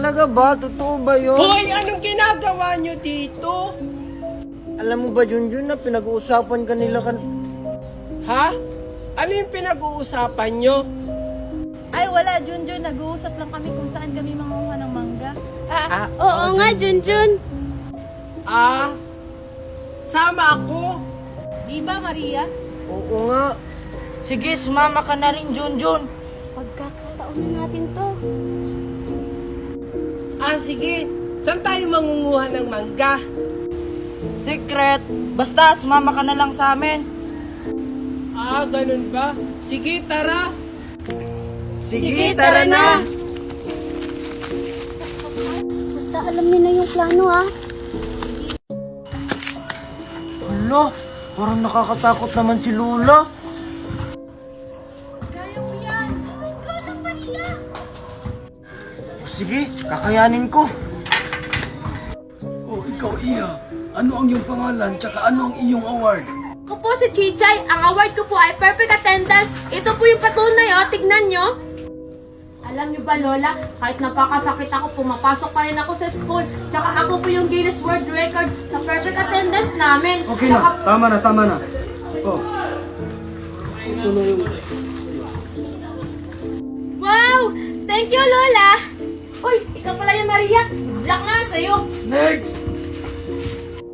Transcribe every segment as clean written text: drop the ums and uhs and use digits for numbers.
Talaga ba? Totoo ba yun? Hoy, anong ginagawa nyo dito? Alam mo ba, Junjun, na pinag-uusapan ka nila Ha? Ano yung pinag-uusapan nyo? Ay, wala, Junjun. Nag-uusap lang kami kung saan kami mangunguha ng mangga. Oo nga, Junjun. Sama ako. Di ba, Maria? Oo nga. Sige, sumama ka na rin, Junjun. Pagkakataon na natin to. Sige. Saan tayo mangunguha ng mangga? Secret. Basta, sumama ka na lang sa amin. Ganun ba? Sige, tara. Sige, tara na. Basta alam niyo na yung plano, ha? Hala, parang nakakatakot naman si Lola. Kaya mo yan. Ikaw na, Maria. Sige, kakayanin ko. Oh, ikaw, Iha. Ano ang iyong pangalan, tsaka ano ang iyong award? Ako po si Chichay. Ang award ko po ay perfect attendance. Ito po yung patunay, tignan nyo. Alam nyo ba, Lola, kahit nagkakasakit ako, pumapasok pa rin ako sa school. Tsaka ako po yung Guinness World Record sa perfect attendance namin. Okay na, tama na. Oh. Ito na yung... Wow! Thank you, Lola! Uy, ikaw pala yung Maria. Black na sa'yo. Next!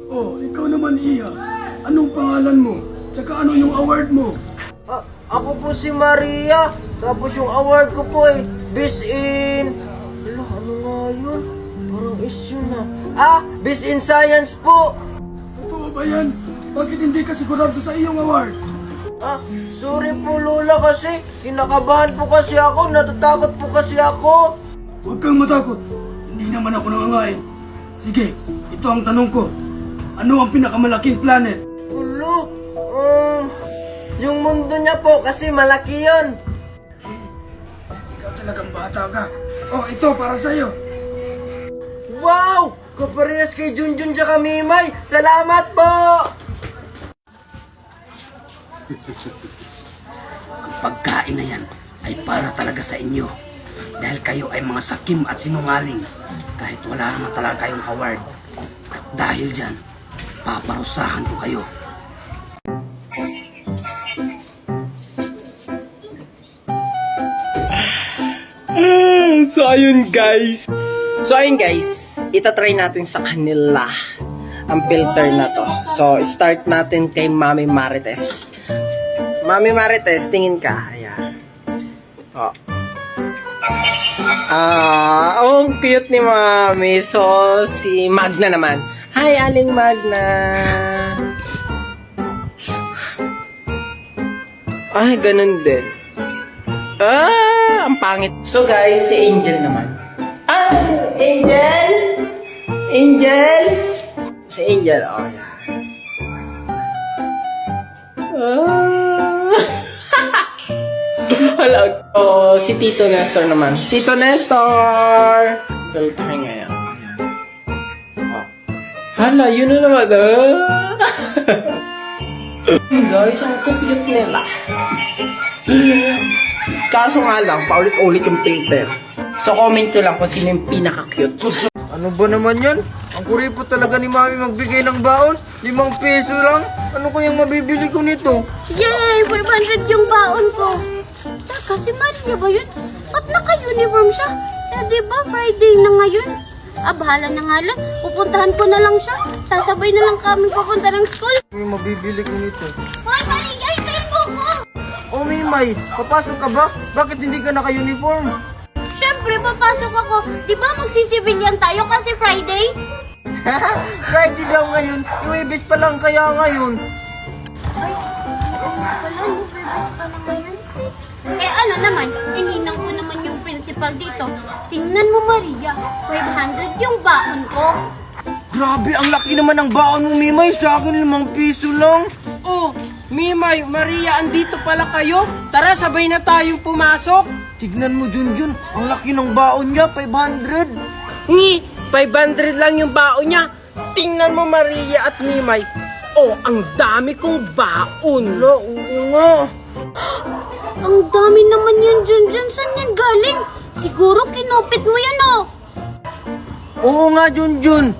Oh, ikaw naman, Iha. Anong pangalan mo? Tsaka ano yung award mo? Ako po si Maria. Tapos yung award ko po ay Best in... Hala, ano nga yun? Parang is yun Best in Science po. Totoo ba yan? Bakit hindi ka sigurado sa iyong award? Sorry po Lola kasi kinakabahan po kasi ako, natatakot po kasi ako. Huwag kang matakot. Hindi naman ako nangangain. Sige, ito ang tanong ko. Ano ang pinakamalaking planet? Ulo, yung mundo niya po kasi malaki yun. Ikaw talagang bata ka. Oh, ito para sa'yo. Wow! Kaparehas kay Junjun tsaka Mimay. Salamat po! Ang pagkain na yan ay para talaga sa inyo. Dahil kayo ay mga sakim at sinungaling. Kahit wala naman talaga kayong award. At dahil dyan, paparusahan ko kayo. So ayun guys, itatry natin sa kanila ang filter na to. So start natin kay Mami Marites. Mami Marites, tingin ka. Ayan. Ang cute ni Mami. So si Magna naman. Hi Aling Magna. Ay, ganun din. Ang pangit. So guys, si Angel naman. Angel! Angel! Si Angel, yan. Hala, si Tito Nestor naman. Tito Nestor! Filter ngayon. Hala, yun na naman. Guys, ang cute nila. Kaso nga lang, paulit-ulit yung filter. So comment nyo lang kung sino yung pinaka-cute. Ano ba naman yan? Ang kuripot talaga ni Mami magbigay ng baon. 5 peso lang. Ano kayang mabibili ko nito? Yay! 500 yung baon ko. Taka, si Maria ba yun? At naka-uniform siya. Diba Friday na ngayon? Bahala na nga lang. Pupuntahan ko na lang siya. Sasabay na lang kami papunta ng school. May mabibili ko nito. Hoy, Maria! Hintayin mo ko! Oh, Mimay, papasok ka ba? Bakit hindi ka naka-uniform? Siyempre, papasok ako. Di ba magsisibilyan tayo kasi Friday? Friday daw ngayon. Yung ibis pa lang kaya ngayon. Ano naman, ininang ko naman yung principal dito. Tingnan mo, Maria. 500 yung baon ko. Grabe, ang laki naman ng baon mo, Mimay. Sa akin 5 piso lang. Oh, Mimay, Maria, andito pala kayo. Tara, sabay na tayong pumasok. Tignan mo, Junjun. Ang laki ng baon niya, 500. 500 lang yung baon niya. Tingnan mo, Maria at Mimay. Oh, ang dami kong baon. Wala, oo nga. Ang dami naman yan, Junjun. Saan yan galing? Siguro kinupit mo yan, oh. Oo nga, Junjun.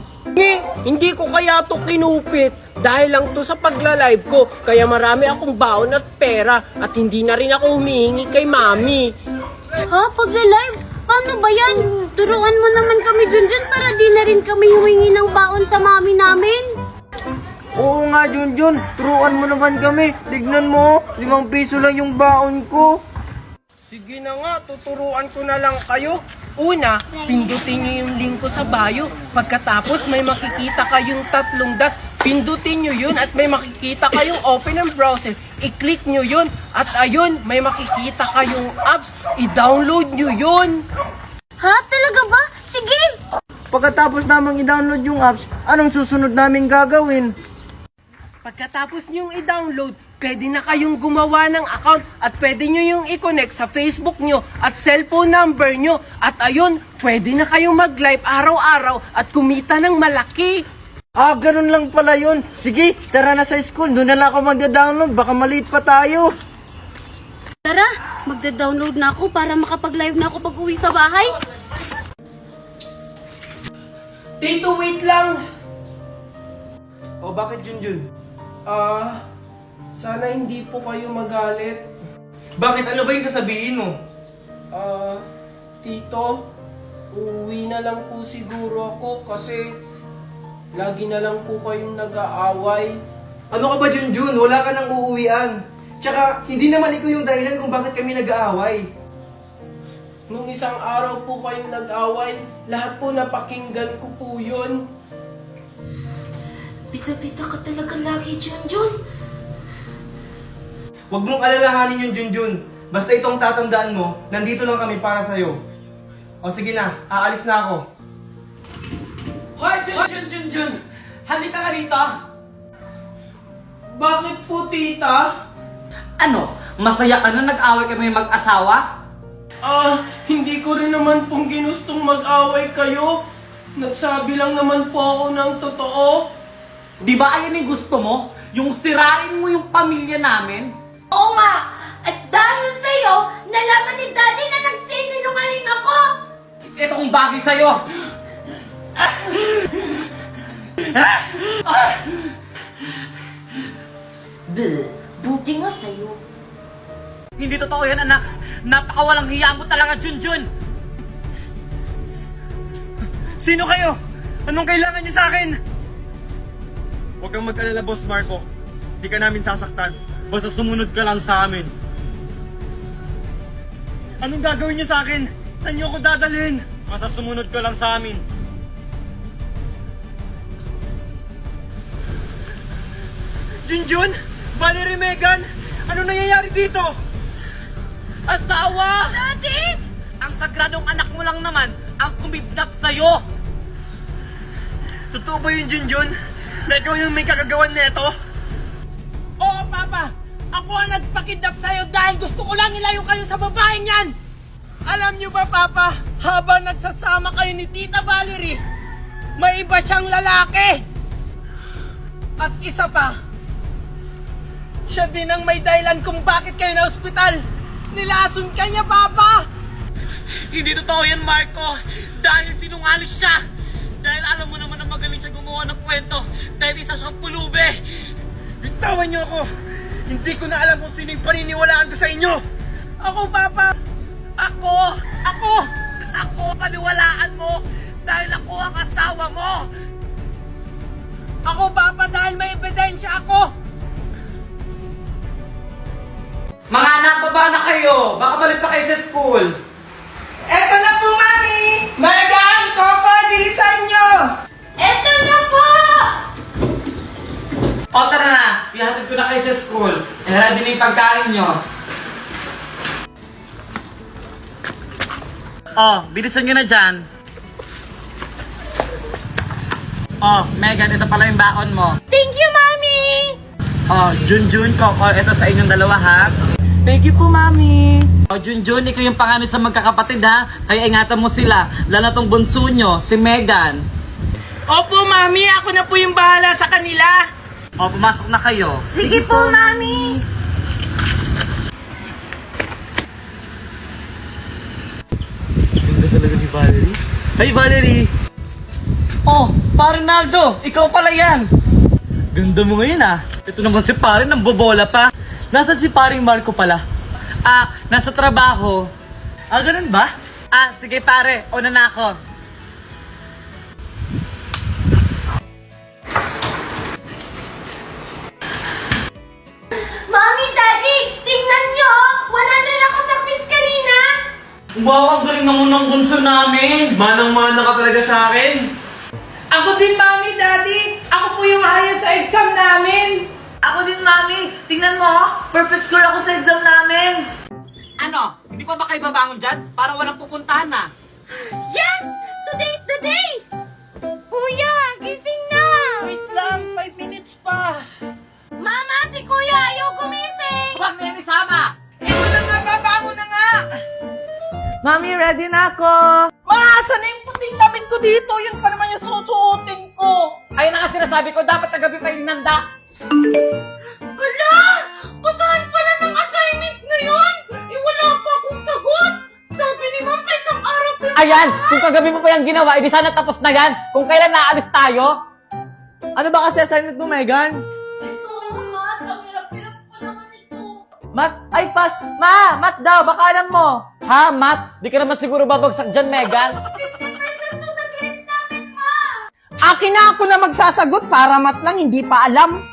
Hindi ko kaya to kinupit. Dahil lang to sa pagla-live ko. Kaya marami akong baon at pera. At hindi na rin ako humihingi kay mami. Ha? Pagla-live? Paano ba yan? Turuan mo naman kami, Junjun, para di na rin kami humingi ng baon sa mami namin. Oo nga, Junjun. Turuan mo naman kami. Tignan mo, 5 piso lang yung baon ko. Sige na nga, tuturuan ko na lang kayo. Una, pindutin nyo yung link ko sa bio. Pagkatapos may makikita kayong 3 dots. Pindutin nyo yun at may makikita kayong open ang browser. I-click nyo yun at ayun, may makikita kayong apps. I-download nyo yun. Ha? Talaga ba? Sige! Pagkatapos namang i-download yung apps, anong susunod namin gagawin? Pagkatapos nyo i-download, pwede na kayong gumawa ng account at pwede nyo yung i-connect sa Facebook nyo at cellphone number nyo. At ayun, pwede na kayong mag-live araw-araw at kumita ng malaki. Ah, ganun lang pala yun. Sige, tara na sa school. Doon na lang ako magda-download. Baka maliit pa tayo. Tara, magda-download na ako para makapag-live na ako pag uwi sa bahay. Tito, wait lang. O, bakit, Junjun? Sana hindi po kayo magalit. Bakit? Ano ba yung sasabihin mo? Tito, uuwi na lang po siguro ako kasi lagi na lang po kayong nag-aaway. Ano ka ba, Junjun? Wala ka nang uuwian. Tsaka, hindi naman ikaw yung dahilan kung bakit kami nag-aaway. Nung isang araw po kayong nag-away, lahat po napakinggan ko po yun. Pita-pita ka talaga lagi, Junjun. Huwag mong alalahanin yung Junjun. Basta itong tatandaan mo, nandito lang kami para sa'yo. O sige na, aalis na ako. Hoy, Junjun! Halika ka rito! Bakit po, tita? Ano? Masaya ka na nag-away kami mag-asawa? Hindi ko rin naman pong ginustong mag-away kayo. Nagsabi lang naman po ako ng totoo. Di ba ayan yung gusto mo? Yung sirain mo yung pamilya namin? Oo nga! At dahil sa'yo, nalaman ni Daddy na nagsisinungaling ako! Itong bagay sa'yo! Buti nga sa'yo. Hindi totoo yan, anak. Napakawalang hiya mo talaga, Junjun. Sino kayo? Anong kailangan niyo sa akin? Huwag kang mag-alala, Boss Marco. Di ka namin sasaktan. Basta sumunod ka lang sa amin. Anong gagawin niyo sa akin? Saan niyo ako dadalhin? Basta sumunod ka lang sa amin. Junjun? Valerie, Megan? Ano nangyayari dito? Asawa! Daddy! Ang sagradong anak mo lang naman ang kumidnap sa'yo! Totoo ba yun, Junjun? Na ikaw yung may kakagawan neto? Oo, Papa. Ako ang nagpakidnap sa'yo dahil gusto ko lang ilayo kayo sa babaeng yan. Alam niyo ba, Papa, habang nagsasama kayo ni Tita Valerie, may iba siyang lalaki. At isa pa, siya din ang may dahilan kung bakit kayo na ospital. Nilason ka niya, Papa. Hindi totoo yan, Marco! Dahil sinungaling siya! Dahil alam mo naman na magaling siya gumawa ng kwento dahil isa siyang pulube! Bitawan niyo ako! Hindi ko na alam kung sino yung paniniwalaan ko sa inyo! Ako, Papa. Ako! Ako paniwalaan mo dahil ako ang asawa mo! Ako, Papa, dahil may ebidensya ako. Mga anak, baba na kayo! Baka balik pa kayo sa school! Eto na po, Mami! Megan! Coco, bilisan nyo! Eto na po! O tara na! Ihatid ko na kayo sa school. Ready na yung pagkain nyo. Oh, bilisan nyo na dyan. Oh, Megan, ito pala yung baon mo. Thank you, Mami! Oh, Junjun, Coco, ito sa inyong dalawa ha. Thank you po, Mami. Oh, Junjun, ikaw yung panganay sa magkakapatid ha. Kaya ingatan mo sila. Lalo tong bunso nyo, si Megan. Opo, Mami. Ako na po yung bahala sa kanila. Oh, pumasok na kayo. Sige po, Mami! Ganda talaga ni Valerie. Hi, Valerie! Oh, pare Naldo, ikaw pala yan. Ganda mo ngayon ah. Ito naman si pare, nang bobola pa. Nasaan si paring Marco pala? Nasa trabaho. Ganun ba? Sige pare, una na ako. Mommy, Daddy, tingnan nyo! Wala na ako sa quiz kanina! Wow, ang galing naman ng bunso namin. Manang-mana ka talaga sa akin. Ako din, Mami, Daddy! Ako po yung ayos sa exam namin! Ako din, Mami. Tingnan mo, perfect score ako sa exam namin. Ano? Hindi pa ba kayo babangon dyan? Para walang pupuntahan na. Yes! Today's the day! Kuya, gising na! Wait lang, 5 minutes pa! Mama, si Kuya ayaw gumising! Huwag na yan isama! Ito na nga, babangon na nga! Mami, ready na ako! Maaasa na yung puting damit ko dito! Yun pa naman yung susuotin ko! Ayun na nga sinasabi ko, dapat kagabi pa inanda. Hala! Basahan pala ng assignment ngayon! Wala pa akong sagot! Sabi ni Ma'am sa isang araw pa yung... Ayan! Kung kagabi mo pa yung ginawa, edi sana tapos na yan! Kung kailan naalis tayo? Ano ba kasi assignment mo, Megan? Ito, Mat! Ang hirap-hirap pa naman ito! Mat? Ay, pass! Ma! Mat daw! Baka alam mo! Ha, Mat? Di ka naman siguro babagsak dyan, Megan? 50% to sa grades namin, Ma! Akin na ako na magsasagot para mat lang hindi pa alam.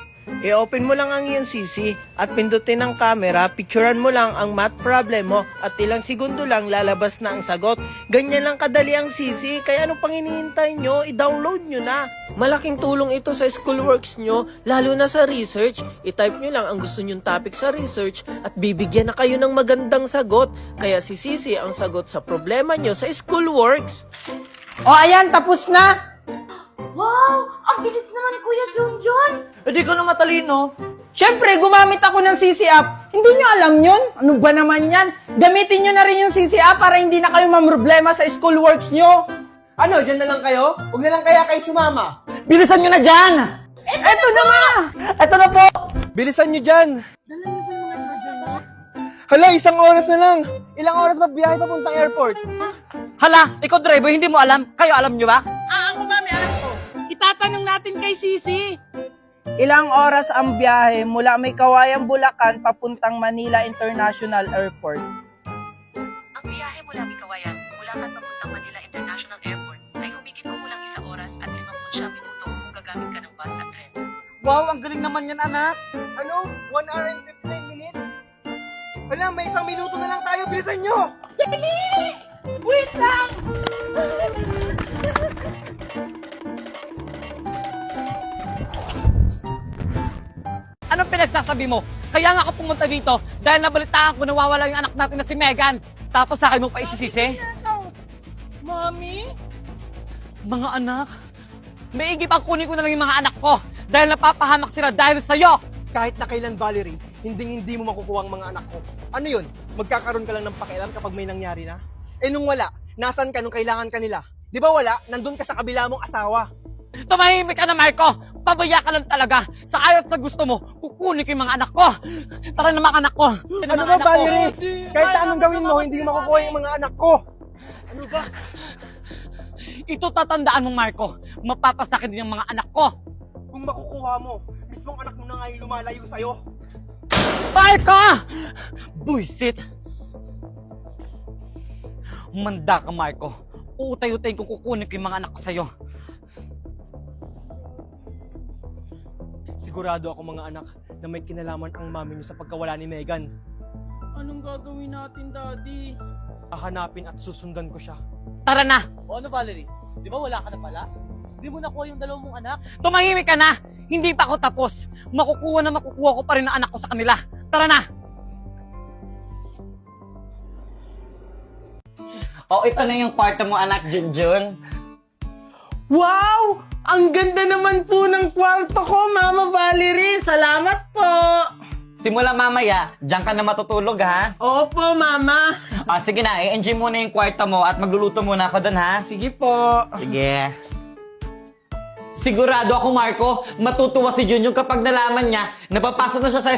I-open mo lang ang iyong CC at pindutin ang camera, picturean mo lang ang math problem mo at ilang segundo lang lalabas na ang sagot. Ganyan lang kadali ang CC, kaya ano pang hinihintay nyo? I-download nyo na. Malaking tulong ito sa schoolworks nyo, lalo na sa research. I-type nyo lang ang gusto nyong topic sa research at bibigyan na kayo ng magandang sagot. Kaya si CC ang sagot sa problema nyo sa schoolworks. O ayan, tapos na! Wow! Ang bilis naman, Kuya Junjun! Hindi ko na matalino. Siyempre, gumamit ako ng CC app. Hindi nyo alam yun? Ano ba naman yan? Gamitin nyo na rin yung CC app para hindi na kayo mamroblema sa schoolworks nyo. Ano, dyan na lang kayo? Huwag na lang kaya kayo sumama. Bilisan nyo na dyan! Eto na nga! Eto na po! Bilisan nyo dyan. Hala, 1 oras na lang. Ilang oras ba biyahe papuntang airport? Hala, ikaw driver, hindi mo alam. Kayo alam nyo ba? Ako mami, alam ko. Itatanong natin kay Sisi. Ilang oras ang biyahe mula May Kawayan, Bulacan papuntang Manila International Airport? Ang biyahe mula May Kawayan, Bulacan papuntang Manila International Airport ay humigit kumulang 1 oras at 59 minuto kung gagamit ka ng bus at tren. Wow, ang galing naman yan, anak. Ano? 1 hour and 15 minutes? Wala, may 1 minuto na lang tayo. Bilisan nyo! Wait lang! Anong pinagsasabi mo? Kaya nga ako pumunta dito dahil nabalitaan ko nawawala yung anak natin na si Megan. Tapos sa akin mo pa isisisi? Mami? Mga anak, maigi pang kunin ko na lang yung mga anak ko dahil napapahamak sila dahil sa'yo. Kahit na kailan, Valerie, hindi mo makukuha ang mga anak ko. Ano yun? Magkakaroon ka lang ng pakialam kapag may nangyari na? Eh nung wala, nasan ka nung kailangan ka nila? Di ba wala? Nandun ka sa kabila mong asawa. Tumahimik ka na, Marco! Pabaya ka lang talaga! Sa ayaw at sa gusto mo, kukunin ko yung mga anak ko! Tara na mga anak ko! Ano ba, Valerie? Kahit anong gawin mo, hindi mo makukuha yung mga anak ko. Ano ba? Ito tatandaan mo, Marco. Mapapasakit din yung mga anak ko. Kung makukuha mo, mismong anak mo na nga yung lumalayo sa'yo. Marco! Buisit! Manda ka, Marco. Uutay-utay ko kukunin ko yung mga anak ko sa'yo. Sigurado ako mga anak na may kinalaman ang mami niyo sa pagkawala ni Megan. Anong gagawin natin, Daddy? Hahanapin at susundan ko siya. Tara na! O ano, Valerie? Di ba wala ka na pala? Di mo nakuha yung 2 mong anak? Tumahimik ka na! Hindi pa ako tapos. Makukuha ko pa rin ang anak ko sa kanila. Tara na! O, ito na yung kwarto mo, anak Junjun. Wow! Ang ganda naman po ng kwarto ko, Mama Valerie. Salamat po. Simula mamaya, diyan ka na matutulog, ha? Opo, Mama. Sige na, i-enjoy muna yung kwarto mo at magluluto muna ako doon, ha? Sige po. Sige. Sigurado ako, Marco, matutuwa si Junjun kapag nalaman niya na papasok na siya sa